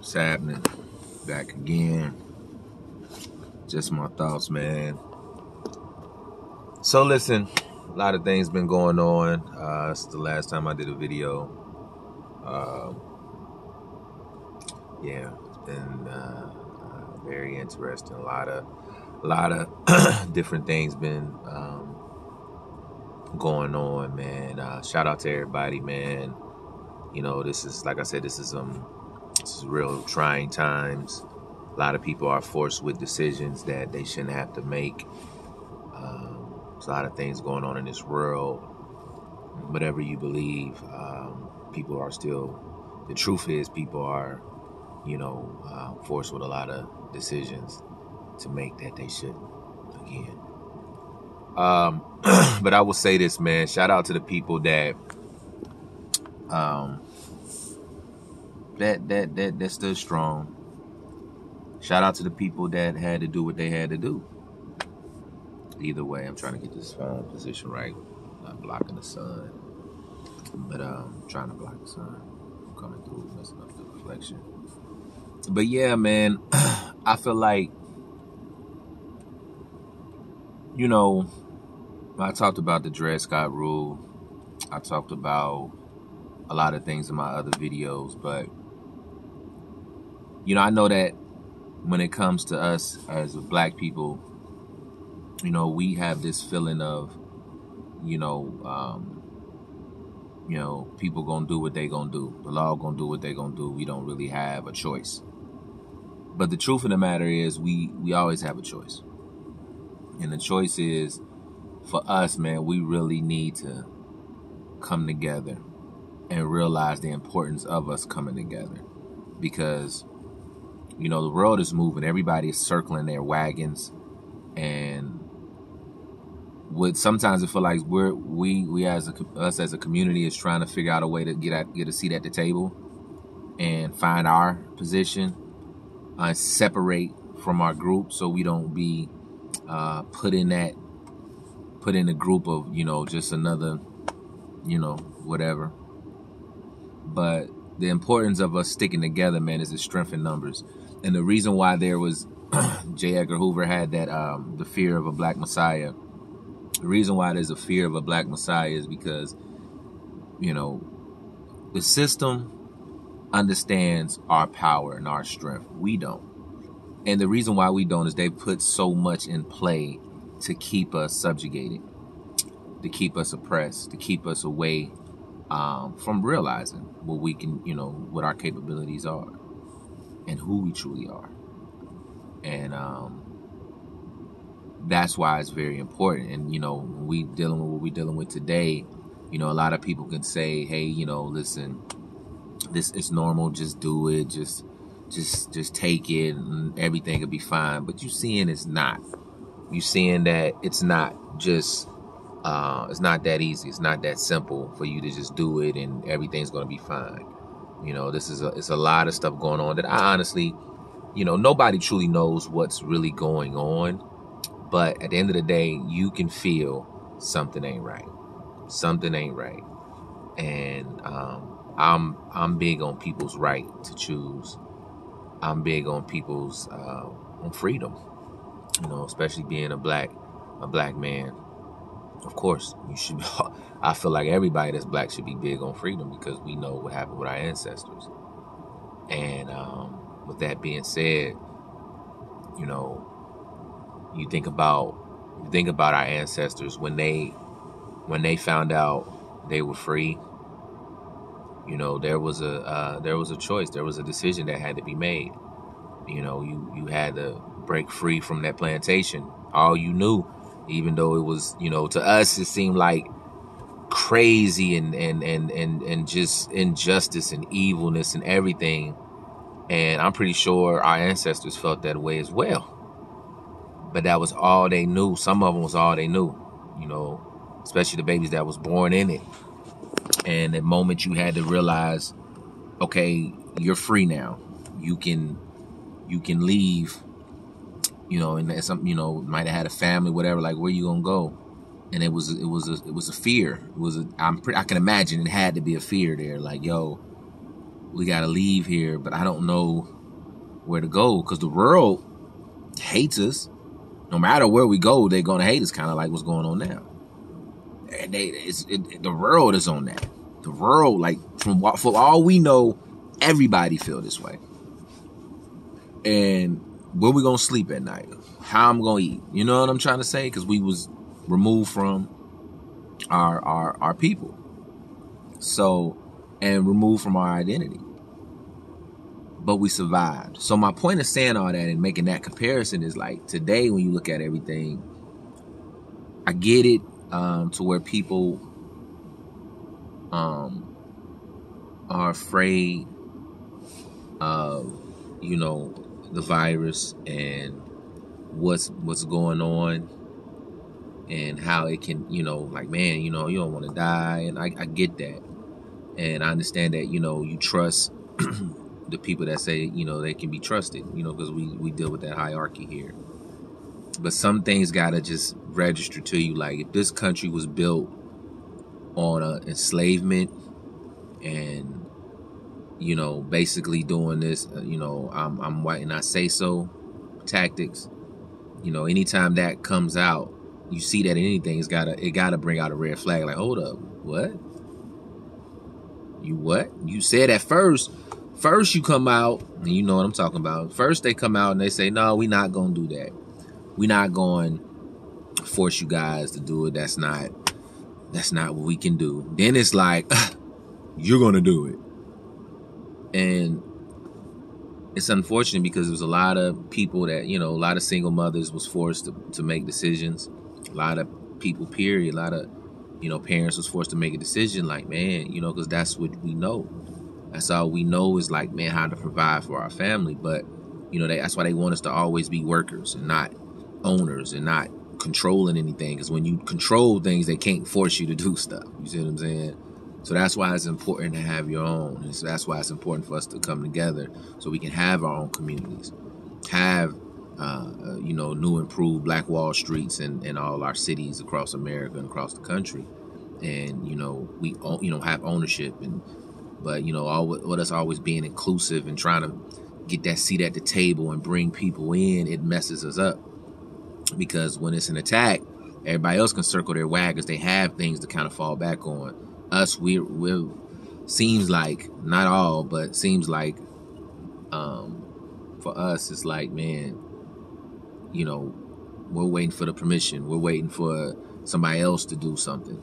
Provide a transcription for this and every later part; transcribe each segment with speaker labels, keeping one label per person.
Speaker 1: What's happening? Back again. Just my thoughts, man. So listen, a lot of things been going on. It's the last time I did a video. Yeah, it's been very interesting. A lot of different things been going on, man. Shout out to everybody, man. You know, this is, like I said, this is real trying times. A lot of people are forced with decisions that they shouldn't have to make. There's a lot of things going on in this world. Whatever you believe, people are still, the truth is people are, forced with a lot of decisions to make that they shouldn't, again. But I will say this, man, shout out to the people that stood strong. Shout out to the people that had to do what they had to do. Either way, I'm trying to get this phone position right. Not blocking the sun, but trying to block the sun coming through, messing up the reflection. But yeah, man, I feel like, I talked about the Dred Scott rule. I talked about a lot of things in my other videos, but I know that when it comes to us as black people, we have this feeling of, people gonna do what they gonna do. The law gonna do what they gonna do. We don't really have a choice. But the truth of the matter is we always have a choice. And the choice is, for us, man, we really need to come together and realize the importance of us coming together. Because, the world is moving. Everybody is circling their wagons. And sometimes it feel like us as a community is trying to figure out a way to get a seat at the table and find our position, separate from our group so we don't be put in a group of, just another, whatever. But the importance of us sticking together, man, is the strength in numbers. And the reason why there was J. Edgar Hoover had that the fear of a black messiah. The reason why there's a fear of a black messiah is because, the system understands our power and our strength. We don't. And the reason why we don't is they put so much in play to keep us subjugated, to keep us oppressed, to keep us away from realizing what we can, what our capabilities are and who we truly are. And that's why it's very important. And, when we dealing with what we're dealing with today, a lot of people can say, hey, listen, this is normal. Just do it. Just take it and everything will be fine. But you seeing it's not. You seeing that it's not just, it's not that easy. It's not that simple for you to just do it and everything's going to be fine. It's a lot of stuff going on that I honestly, nobody truly knows what's really going on. But at the end of the day, you can feel something ain't right. Something ain't right. And I'm big on people's right to choose. I'm big on people's on freedom. Especially being a black man. Of course, you should. I feel like everybody that's black should be big on freedom because we know what happened with our ancestors. And with that being said, you think about our ancestors when they found out they were free. There was a choice. There was a decision that had to be made. You had to break free from that plantation. All you knew, even though it was, to us it seemed like crazy and just injustice and evilness and everything. And I'm pretty sure our ancestors felt that way as well. But that was all they knew. Some of them was all they knew, especially the babies that was born in it. And the moment you had to realize, okay, you're free now. You can leave, and some, might have had a family, whatever, like, where you gonna go? And it was a fear. I can imagine it had to be a fear there. Like, yo, we got to leave here, but I don't know where to go because the world hates us. No matter where we go, they're going to hate us, kind of like what's going on now. And the world is on that. The world, like, for all we know, everybody feel this way. And where we going to sleep at night? How I'm going to eat? You know what I'm trying to say? Because we was removed from our people. So, and removed from our identity. But we survived. So my point of saying all that and making that comparison is like today when you look at everything, I get it to where people are afraid of, you know, the virus and what's going on and how it can, you know, like, man, you know, you don't want to die. And I get that. And I understand that, you know, you trust the people that say, you know, they can be trusted, you know, because we deal with that hierarchy here. But some things got to just register to you. Like if this country was built on enslavement and, you know, basically doing this, you know, I'm white and I say so tactics, you know, anytime that comes out, you see that in anything, it gotta bring out a red flag. Like, hold up, what? You what? You said at first you come out, and you know what I'm talking about. First they come out and they say, no, we're not going to do that. We're not going to force you guys to do it. That's not what we can do. Then it's like, you're going to do it. And it's unfortunate because there's a lot of people that, you know, a lot of single mothers was forced to make decisions. A lot of people, period. A lot of, you know, parents was forced to make a decision like, man, you know, because that's what we know. That's all we know is like, man, how to provide for our family. But, you know, that's why they want us to always be workers and not owners and not controlling anything. Because when you control things, they can't force you to do stuff. You see what I'm saying? So that's why it's important to have your own. And so that's why it's important for us to come together so we can have our own communities, have, you know, new improved Black Wall Streets in all our cities across America and across the country. And, you know, we, you know, have ownership but, you know, with us always being inclusive and trying to get that seat at the table and bring people in, it messes us up. Because when it's an attack, everybody else can circle their wagons. They have things to kind of fall back on. Us, we're seems like, not all, but seems like for us, it's like, man, you know, we're waiting for the permission. We're waiting for somebody else to do something.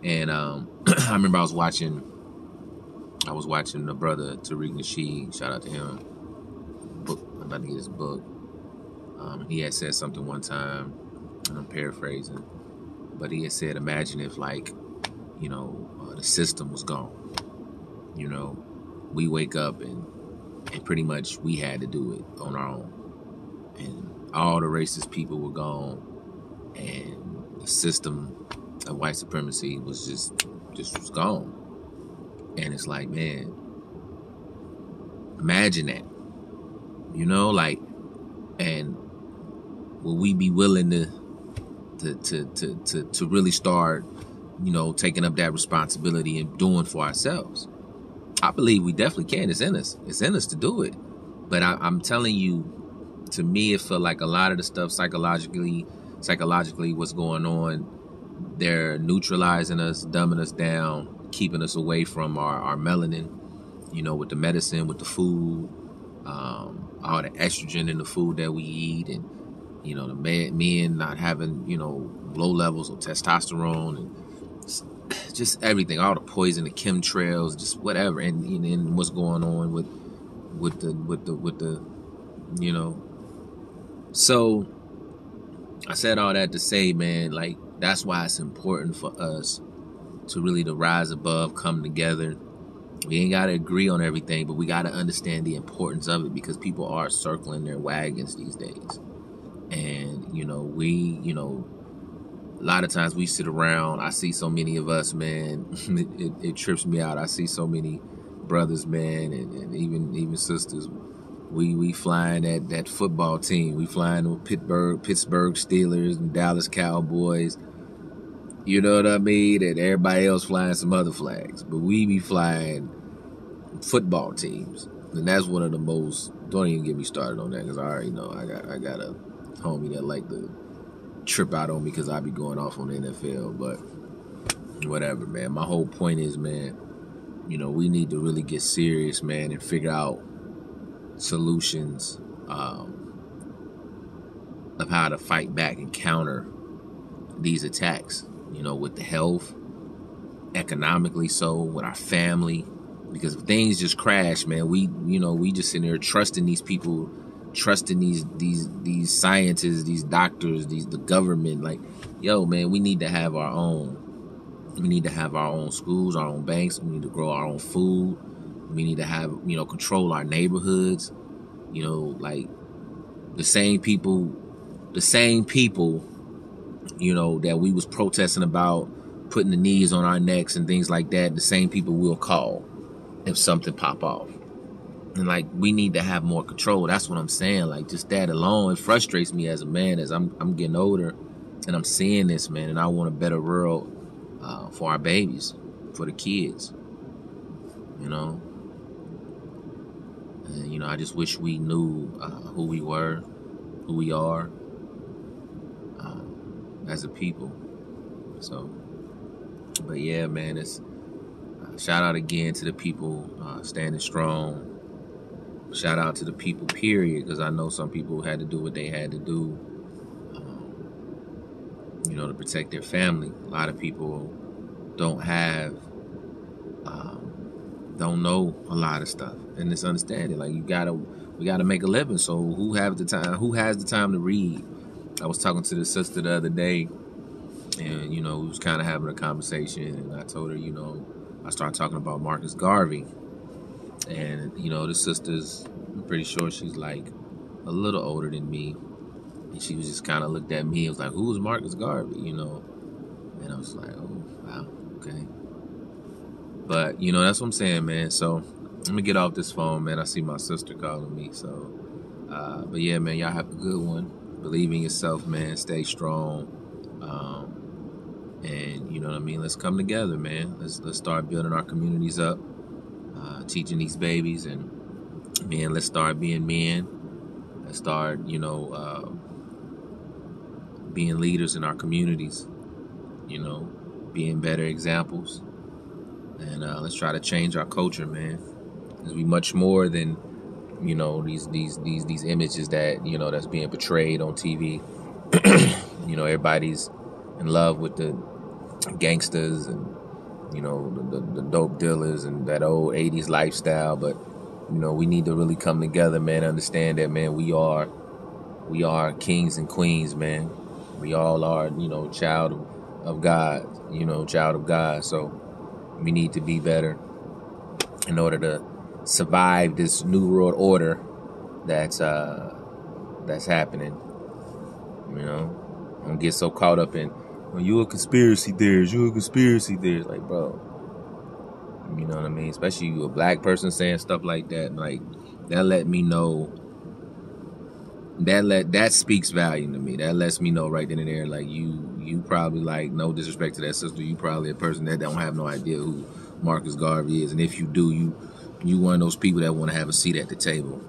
Speaker 1: And I remember I was watching the brother Tariq Nasheed, shout out to him, book. I'm about to get his book. He had said something one time, and I'm paraphrasing, but he had said, imagine if, like, you know, the system was gone. You know, we wake up and pretty much we had to do it on our own. And all the racist people were gone, and the system of white supremacy was just was gone. And it's like, man, imagine that, you know, like, and will we be willing to really start, you know, taking up that responsibility and doing for ourselves? I believe we definitely can. It's in us. It's in us to do it. But I'm telling you, to me, it felt like a lot of the stuff psychologically, what's going on, they're neutralizing us, dumbing us down, keeping us away from our melanin, you know, with the medicine, with the food, all the estrogen in the food that we eat, and, you know, the men not having, you know, low levels of testosterone, and just everything, all the poison, the chemtrails, just whatever, and what's going on with the, you know. So I said all that to say, man, like, that's why it's important for us to really to rise above, come together. We ain't got to agree on everything, but we got to understand the importance of it, because people are circling their wagons these days. And, you know, a lot of times we sit around, I see so many of us, man, it trips me out. I see so many brothers, man, and even sisters. We flying that football team. We flying with Pittsburgh Steelers and Dallas Cowboys. You know what I mean? And everybody else flying some other flags. But we be flying football teams, and that's one of the most. Don't even get me started on that because I already know I got a homie that like to trip out on me because I be going off on the NFL. But whatever, man. My whole point is, man, we need to really get serious, man, and figure out solutions of how to fight back and counter these attacks. With the health, economically, so with our family. Because if things just crash, man, we just sitting there trusting these people, trusting these scientists, these doctors, the government. Like, yo, man, we need to have our own. We need to have our own schools, our own banks. We need to grow our own food. We need to have, control our neighborhoods. Like the same people, that we was protesting about putting the knees on our necks and things like that. The same people we'll call if something pop off. And like, we need to have more control. That's what I'm saying. Like, just that alone, it frustrates me as a man as I'm getting older and I'm seeing this, man. And I want a better world for our babies, for the kids, And, I just wish we knew who we were, who we are as a people. So, but yeah, man, it's shout out again to the people standing strong. Shout out to the people, period, because I know some people had to do what they had to do, to protect their family. A lot of people don't know a lot of stuff, and it's understanding. Like, we gotta make a living. So who has the time to read? I was talking to the sister the other day, and we was kind of having a conversation, and I told her, I started talking about Marcus Garvey, and the sister's, I'm pretty sure she's like a little older than me, and she was just kind of looked at me and was like, "Who is Marcus Garvey?" And I was like, "Oh, wow, okay." But that's what I'm saying, man. So let me get off this phone, man. I see my sister calling me. So, but yeah, man, y'all have a good one. Believe in yourself, man. Stay strong. And you know what I mean? Let's come together, man. Let's start building our communities up, teaching these babies, and man, let's start being men. Let's start, being leaders in our communities. Being better examples, and let's try to change our culture, man. Because we much more than these images that that's being portrayed on TV. Everybody's in love with the gangsters and the dope dealers and that old 80s lifestyle, but we need to really come together, man. Understand that, man, we are kings and queens, man. We all are child of God, child of God. So we need to be better in order to survive this new world order that's happening. Don't get so caught up in, well, you a conspiracy theorist, like, bro, you know what I mean? Especially you a black person saying stuff like that, like, that let me know, that speaks value to me. That lets me know right then and there, like, you probably, like, no disrespect to that sister, you probably a person that don't have no idea who Marcus Garvey is, and if you do, you one of those people that want to have a seat at the table.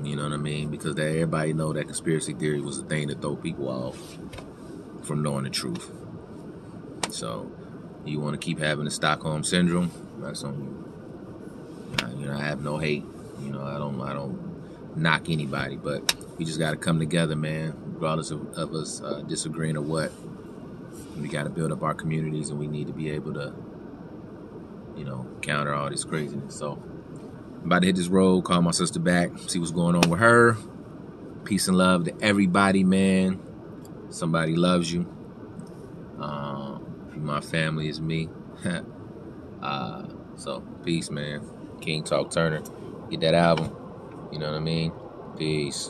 Speaker 1: You know what I mean? Because everybody know that conspiracy theory was a thing to throw people off from knowing the truth. So you want to keep having the Stockholm syndrome, that's on you. I have no hate. I don't knock anybody, but we just got to come together, man. Regardless of us disagreeing or what, we got to build up our communities, and we need to be able to, counter all this craziness. So I'm about to hit this road, call my sister back, see what's going on with her. Peace and love to everybody, man. Somebody loves you. My family is me. So peace, man. King Talk Turner. Get that album. You know what I mean? Peace.